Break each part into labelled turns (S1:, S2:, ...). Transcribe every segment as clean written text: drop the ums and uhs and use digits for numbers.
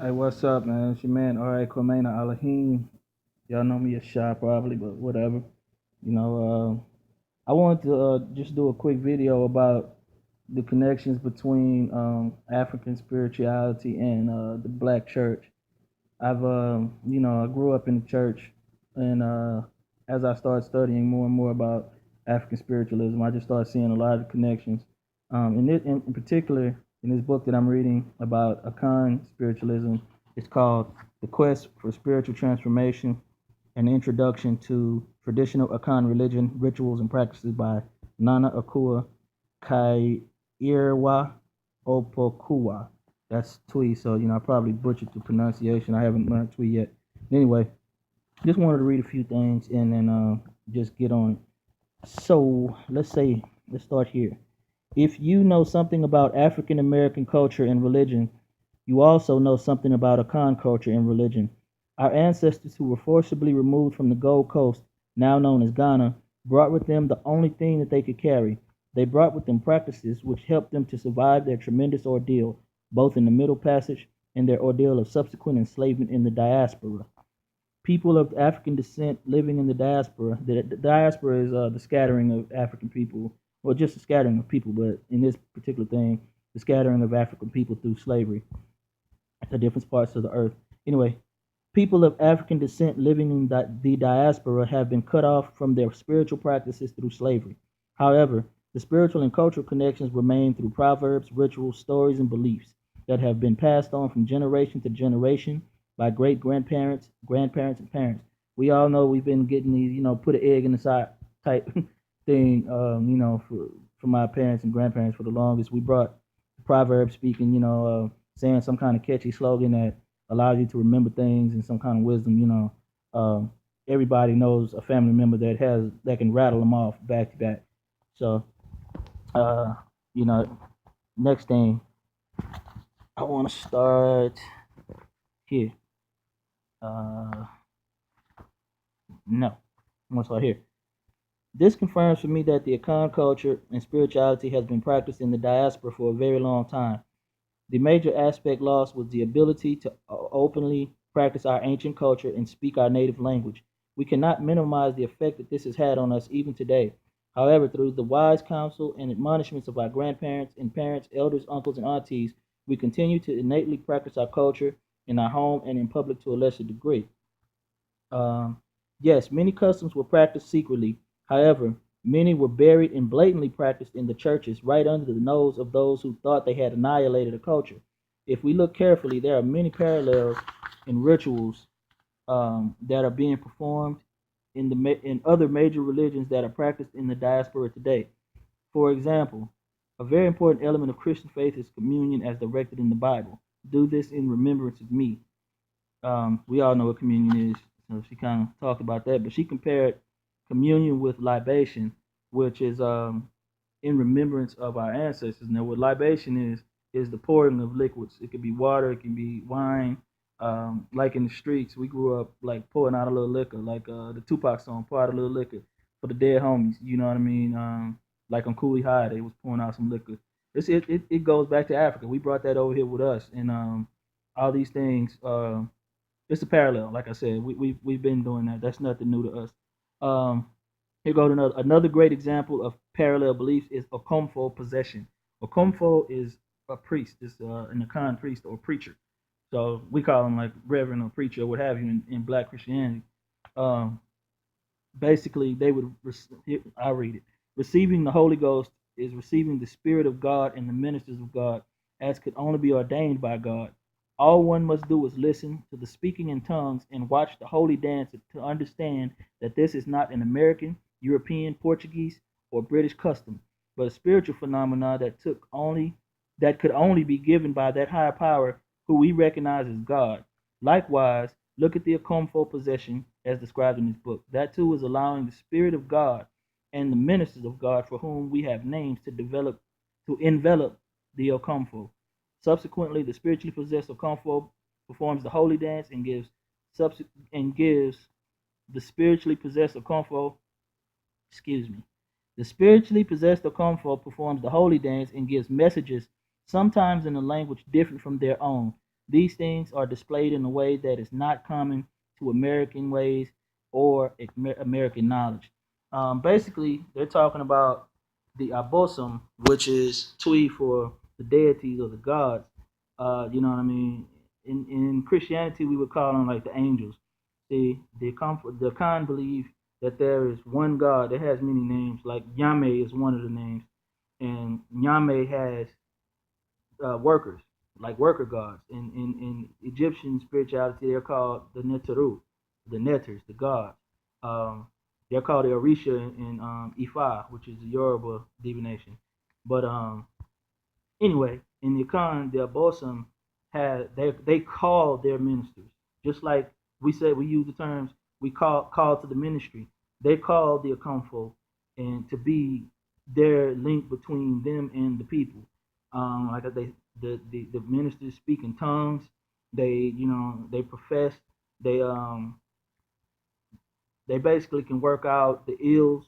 S1: Hey, what's up, man? It's your man, R.A. Kwamena Alahim. Y'all know me as Shy probably, but whatever. You know, I wanted to just do a quick video about the connections between African spirituality and the black church. I grew up in the church, and as I started studying more and more about African spiritualism, I just started seeing a lot of connections. In particular, in this book that I'm reading about Akan spiritualism, it's called "The Quest for Spiritual Transformation: An Introduction to Traditional Akan Religion, Rituals, and Practices" by Nana Akua Kyerewaa Opokuwaa. That's Twi, so I probably butchered the pronunciation. I haven't learned Twi yet. Anyway, just wanted to read a few things and then just get on it. So let's start here. If you know something about African American culture and religion, you also know something about Akan culture and religion. Our ancestors, who were forcibly removed from the Gold Coast, now known as Ghana, brought with them the only thing that they could carry. They brought with them practices which helped them to survive their tremendous ordeal, both in the Middle Passage and their ordeal of subsequent enslavement in the diaspora. People of African descent living in the diaspora. The diaspora is the scattering of African people, or just a scattering of people, but in this particular thing, the scattering of African people through slavery to different parts of the earth. Anyway, people of African descent living in the diaspora have been cut off from their spiritual practices through slavery. However, the spiritual and cultural connections remain through proverbs, rituals, stories, and beliefs that have been passed on from generation to generation by great grandparents, grandparents, and parents. We all know we've been getting these, put an egg in the side type thing, from my parents and grandparents for the longest. We brought proverb speaking, saying some kind of catchy slogan that allows you to remember things and some kind of wisdom. Everybody knows a family member that can rattle them off back to back. So, uh, you know, next thing I want to start here. Uh, no, I want to start here. This confirms for me that the Akan culture and spirituality has been practiced in the diaspora for a very long time. The major aspect lost was the ability to openly practice our ancient culture and speak our native language. We cannot minimize the effect that this has had on us even today. However, through the wise counsel and admonishments of our grandparents and parents, elders, uncles, and aunties, we continue to innately practice our culture in our home and in public to a lesser degree. Um, yes, many customs were practiced secretly. However, many were buried and blatantly practiced in the churches right under the nose of those who thought they had annihilated a culture. If we look carefully, there are many parallels in rituals that are being performed in other major religions that are practiced in the diaspora today. For example, a very important element of Christian faith is communion as directed in the Bible. Do this in remembrance of me. We all know what communion is, so she kind of talked about that. But she compared communion with libation, which is in remembrance of our ancestors. Now, what libation is the pouring of liquids. It could be water, it can be wine. Like in the streets, we grew up like pouring out a little liquor, like the Tupac song, "Pour out a little liquor" for the dead homies. You know what I mean? Like on Cooley High, they was pouring out some liquor. It goes back to Africa. We brought that over here with us, and all these things. It's a parallel. Like I said, we've been doing that. That's nothing new to us. Um, Here go to another great example of parallel beliefs is Okomfo possession. Okomfo is a priest, is an Akan priest or preacher. So we call him like reverend or preacher or what have you in Black Christianity. Um, Basically, they would. I read it. Receiving the Holy Ghost is receiving the Spirit of God and the ministers of God, as could only be ordained by God. All one must do is listen to the speaking in tongues and watch the holy dance to understand that this is not an American, European, Portuguese, or British custom, but a spiritual phenomenon that could only be given by that higher power who we recognize as God. Likewise, look at the Akomfo possession as described in this book. That too is allowing the Spirit of God and the ministers of God for whom we have names to envelop the Okomfo. Subsequently, the spiritually possessed Okomfo performs the holy dance and gives the spiritually possessed Okomfo, excuse me, the spiritually possessed Okomfo performs the holy dance and gives messages, sometimes in a language different from their own. These things are displayed in a way that is not common to American ways or American knowledge. Basically, they're talking about the abosom, which is Twi for the deities or the gods. You know what I mean? In Christianity, we would call them like the angels. See, the Khan believe that there is one God that has many names. Like Yahweh is one of the names, and Yahweh has workers, like worker gods. In Egyptian spirituality, they're called the Neteru, the Neters, the gods. Um, they're called the Orisha in Ifa, which is the Yoruba divination. But anyway, in the Khan, the Abosom had they call their ministers, just like we said we use the terms we call to the ministry. They call the Akomfo and to be their link between them and the people. Like the ministers speak in tongues. They profess. They um they basically can work out the ills,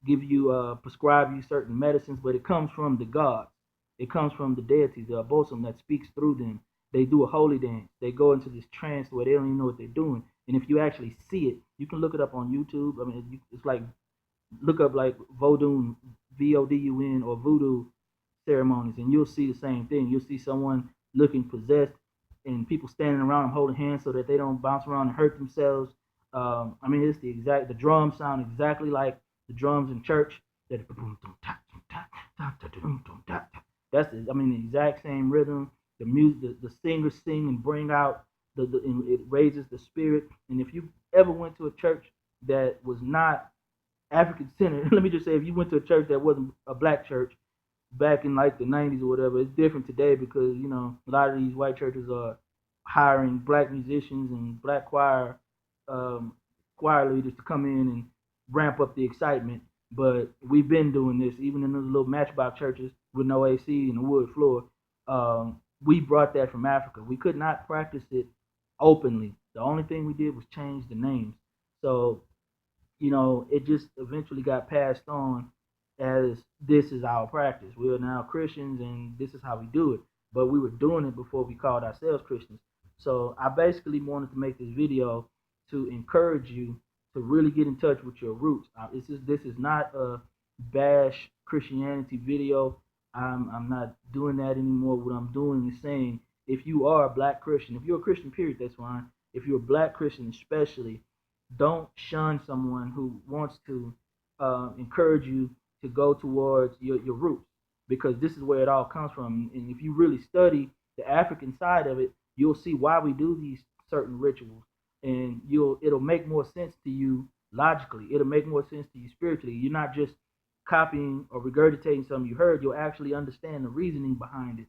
S1: give you prescribe you certain medicines, but it comes from the gods. It comes from the deities, the abosom that speaks through them. They do a holy dance. They go into this trance where they don't even know what they're doing. And if you actually see it, you can look it up on YouTube. I mean, it's like look up like Vodun, Vodun, or voodoo ceremonies, and you'll see the same thing. You'll see someone looking possessed, and people standing around them holding hands so that they don't bounce around and hurt themselves. I mean, it's the drums sound exactly like the drums in church. That's I mean the exact same rhythm. The music, the singers sing and bring out and it raises the spirit. And if you ever went to a church that was not African centered, let me just say, if you went to a church that wasn't a black church back in like the 90s or whatever, it's different today because a lot of these white churches are hiring black musicians and black um, choir leaders to come in and ramp up the excitement. But we've been doing this even in those little matchbox churches with no AC and a wood floor. We brought that from Africa. We could not practice it openly. The only thing we did was change the names. So it just eventually got passed on as this is our practice. We are now Christians and this is how we do it. But we were doing it before we called ourselves Christians. So I basically wanted to make this video to encourage you to really get in touch with your roots. This is not a bash Christianity video. I'm not doing that anymore. What I'm doing is saying if you are a black Christian, if you're a Christian, period, that's fine. If you're a black Christian, especially, don't shun someone who wants to encourage you to go towards your roots because this is where it all comes from. And if you really study the African side of it, you'll see why we do these certain rituals, and it'll make more sense to you logically. It'll make more sense to you spiritually. You're not just copying or regurgitating something you heard. You'll actually understand the reasoning behind it.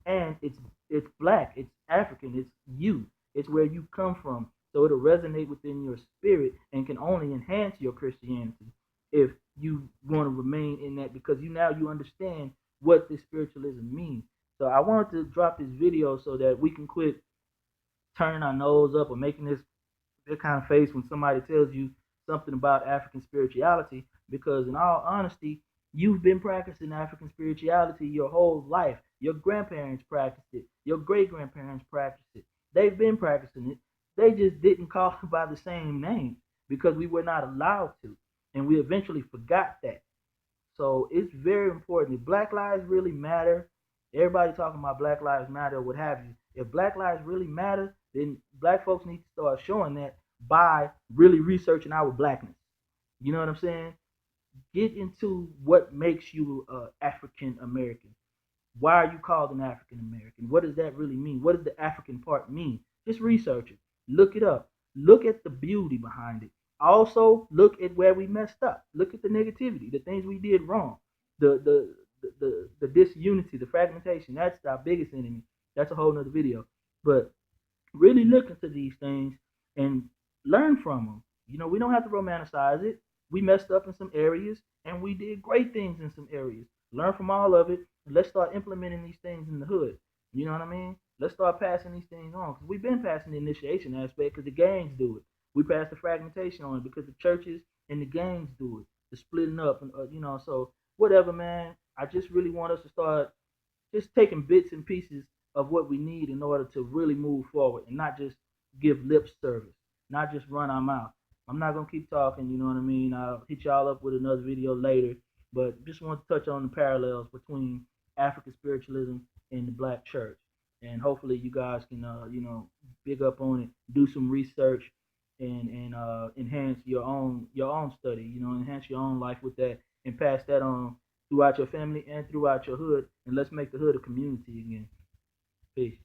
S1: And it's black, it's African, it's you, it's where you come from. So it'll resonate within your spirit and can only enhance your Christianity if you want to remain in that because you understand what this spiritualism means. So I wanted to drop this video so that we can quit turning our nose up or making this kind of face when somebody tells you something about African spirituality because in all honesty, you've been practicing African spirituality your whole life. Your grandparents practiced it. Your great grandparents practiced it. They've been practicing it. They just didn't call it by the same name because we were not allowed to. And we eventually forgot that. So it's very important. If Black Lives really matter, everybody talking about Black Lives Matter, what have you. If Black Lives really matter, then black folks need to start showing that by really researching our blackness. You know what I'm saying? Get into what makes you African American. Why are you called an African American? What does that really mean? What does the African part mean? Just research it. Look it up. Look at the beauty behind it. Also, look at where we messed up. Look at the negativity, the things we did wrong, the disunity, the fragmentation. That's our biggest enemy. That's a whole nother video. But really look into these things and learn from them. We don't have to romanticize it. We messed up in some areas and we did great things in some areas. Learn from all of it and let's start implementing these things in the hood. You know what I mean? Let's start passing these things on because we've been passing the initiation aspect because the gangs do it. We pass the fragmentation on it because the churches and the gangs do it. The splitting up and so whatever, man. I just really want us to start just taking bits and pieces of what we need in order to really move forward and not just give lip service, not just run our mouth. I'm not gonna keep talking, you know what I mean? I'll hit y'all up with another video later, but just want to touch on the parallels between African spiritualism and the black church. And hopefully you guys can big up on it, do some research and enhance your own study, enhance your own life with that and pass that on throughout your family and throughout your hood, and let's make the hood a community again. Peace.